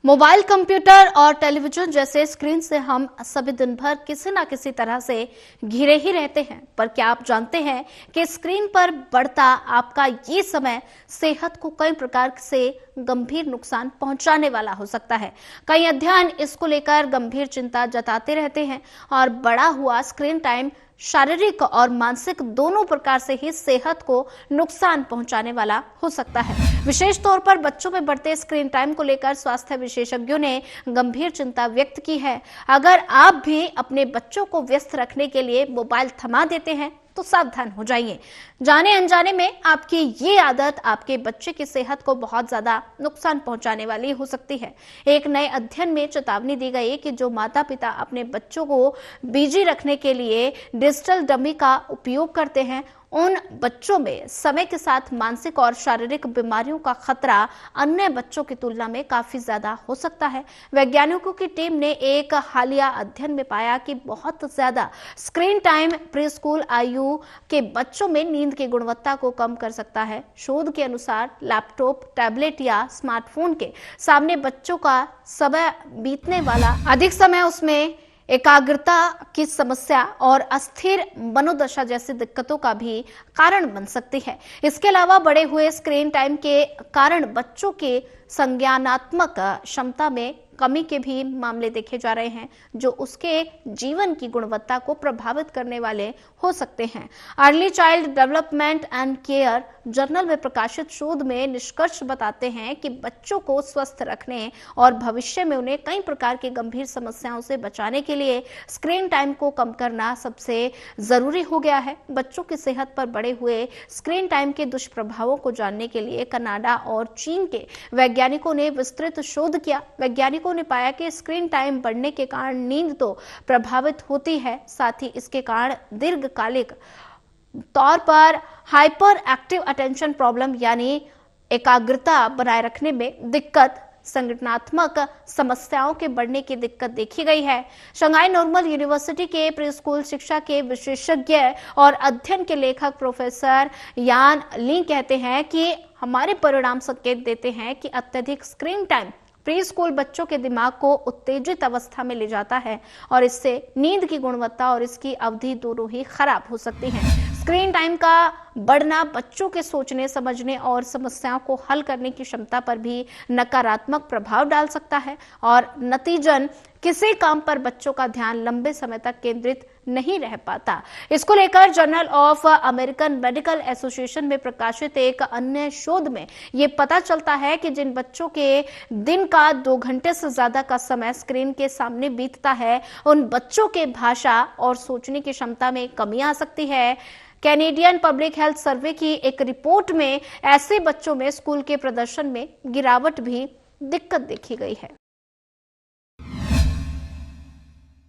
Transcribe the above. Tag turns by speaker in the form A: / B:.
A: Mobile, computer और television जैसे screen से हम सभी दिन भर किसी ना किसी तरह से घिरे ही रहते हैं। पर क्या आप जानते हैं कि स्क्रीन पर बढ़ता आपका ये समय सेहत को कई प्रकार से गंभीर नुकसान पहुंचाने वाला हो सकता है। कई अध्ययन इसको लेकर गंभीर चिंता जताते रहते हैं और बढ़ा हुआ स्क्रीन टाइम शारीरिक और मानसिक दोनों प्रकार से ही सेहत को नुकसान पहुंचाने वाला हो सकता है। विशेष तौर पर बच्चों में बढ़ते स्क्रीन टाइम को लेकर स्वास्थ्य विशेषज्ञों ने गंभीर चिंता व्यक्त की है। अगर आप भी अपने बच्चों को व्यस्त रखने के लिए मोबाइल थमा देते हैं तो सावधान हो जाइए। जाने अनजाने में आपकी ये आदत आपके बच्चे की सेहत को बहुत ज्यादा नुकसान पहुंचाने वाली हो सकती है। एक नए अध्ययन में चेतावनी दी गई कि जो माता पिता अपने बच्चों को बिजी रखने के लिए डिजिटल डमी का उपयोग करते हैं, उन बच्चों में समय के साथ मानसिक और शारीरिक बीमारियों का खतरा अन्य बच्चों की तुलना में काफी ज्यादा हो सकता है। वैज्ञानिकों की टीम ने एक हालिया अध्ययन में पाया कि बहुत ज्यादा स्क्रीन टाइम प्री स्कूल आयु के बच्चों में नींद की गुणवत्ता को कम कर सकता है। शोध के अनुसार लैपटॉप, टैबलेट या स्मार्टफोन के सामने बच्चों का समय बीतने वाला अधिक समय उसमें एकाग्रता की समस्या और अस्थिर मनोदशा जैसी दिक्कतों का भी कारण बन सकती है। इसके अलावा बढ़े हुए स्क्रीन टाइम के कारण बच्चों के संज्ञानात्मक क्षमता में कमी के भी मामले देखे जा रहे हैं, जो उसके जीवन की गुणवत्ता को प्रभावित करने वाले हो सकते हैं। Early child development and care journal में प्रकाशित शोध में निष्कर्ष बताते हैं कि बच्चों को स्वस्थ रखने और भविष्य में उन्हें कई प्रकार की गंभीर समस्याओं से बचाने के लिए स्क्रीन टाइम को कम करना सबसे जरूरी हो गया है। बच्चों की सेहत पर बढ़े हुए स्क्रीन टाइम के दुष्प्रभावों को जानने के लिए कनाडा और चीन के वैज्ञानिकों ने विस्तृत शोध किया। वैज्ञानिकों ने पाया कि स्क्रीन टाइम बढ़ने के कारण नींद तो प्रभावित होती है, साथ ही इसके कारण दीर्घकालिक तौर पर हाइपर एक्टिव अटेंशन प्रॉब्लम यानी एकाग्रता बनाए रखने में दिक्कत, संगठनात्मक समस्याओं के बढ़ने की दिक्कत देखी गई है। शंघाई नॉर्मल यूनिवर्सिटी के प्री स्कूल शिक्षा के विशेषज्ञ और अध्ययन के लेखक प्रोफेसर यान ली कहते हैं कि हमारे परिणाम संकेत देते हैं कि अत्यधिक स्क्रीन टाइम प्री स्कूल बच्चों के दिमाग को उत्तेजित अवस्था में ले जाता है और इससे नींद की गुणवत्ता और इसकी अवधि दोनों ही खराब हो सकती हैं। स्क्रीन टाइम का बढ़ना बच्चों के सोचने, समझने और समस्याओं को हल करने की क्षमता पर भी नकारात्मक प्रभाव डाल सकता है और नतीजन किसी काम पर बच्चों का ध्यान लंबे समय तक केंद्रित नहीं रह पाता। इसको लेकर journal of American medical association में प्रकाशित एक अन्य शोध में ये पता चलता है कि जिन बच्चों के दिन का 2 घंटे से ज्यादा का समय स्क्रीन के सामने बीतता है, उन बच्चों के भाषा और सोचने की क्षमता में कमी आ सकती है। कैनेडियन पब्लिक हेल्थ सर्वे की एक रिपोर्ट में ऐसे बच्चों में स्कूल के प्रदर्शन में गिरावट भी दिक्कत देखी गई है।